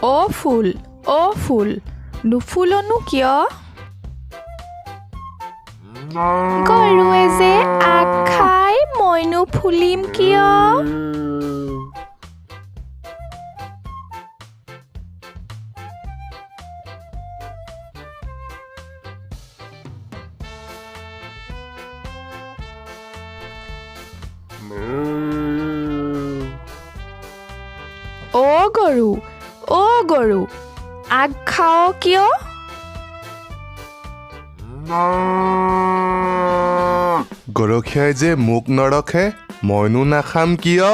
অ ফুল নুফুলনো কিয় গৰুৱে যে আগ খাই মইনো ফুলিম কিয় অ গৰু আগ খাও কিয় গৰখীয়াই যে মোক নৰখে মইনো নাখাম কিয়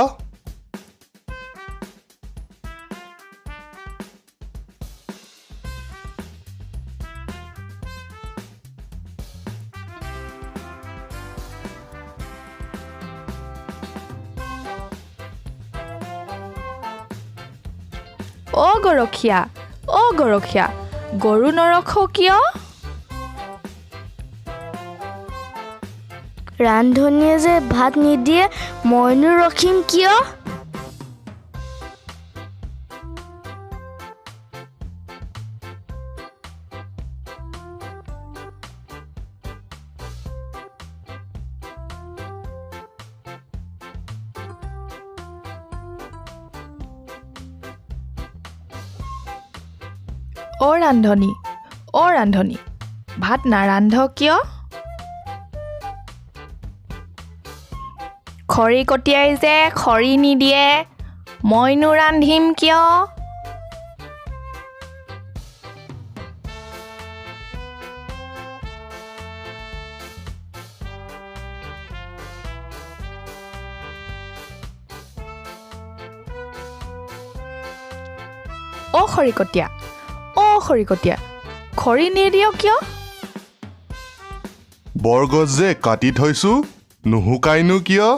অ গৰখীয়া গৰু নৰখ কিয় ৰান্ধনীয়ে যে ভাত নিদিয়ে মইনো ৰখিম কিয় অ ৰান্ধনী ভাত নাৰান্ধ কিয় খৰি কটিয়াই যে খৰি নিদিয়ে মইনো ৰান্ধিম কিয় অ খৰি কটীয়া খৰি নিদিয় কিয় বৰগছ যে কাটি থৈছো নুশুকাইনো কিয়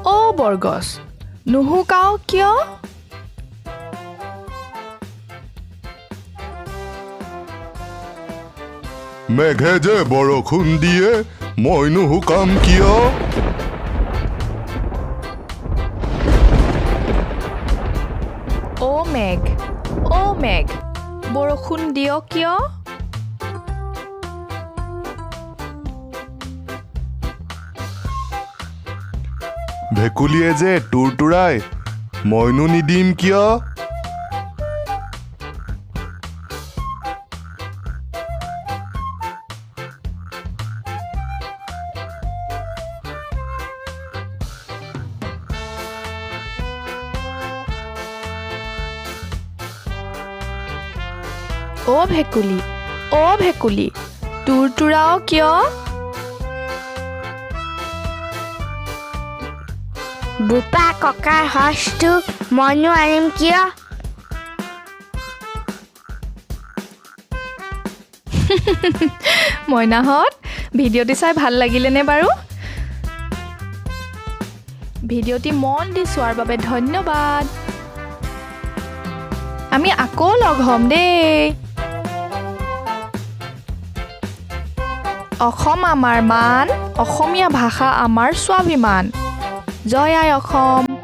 অ বৰগছ নুশুকাও কিয় মেঘে যে বৰষুণ দিয়ে মইনো শুকাম কিয় অ মেঘ বৰষুণ দিয়ক কিয় ভেকুলীয়ে যে তুৰতুৰাই মইনো নিদিম কিয় অ ভেকুলী তুৰতুৰাও কিয় বোপা ককাৰ সঁচটো মইনো আনিম কিয় মইনাহঁত ভিডিঅ'টি চাই ভাল লাগিলেনে বাৰু ভিডিঅ'টি মন দি চোৱাৰ বাবে ধন্যবাদ আমি আকৌ লগ হ'ম দেই অসম আমাৰ মান অসমীয়া ভাষা আমাৰ স্বাভিমান জয় আই অসম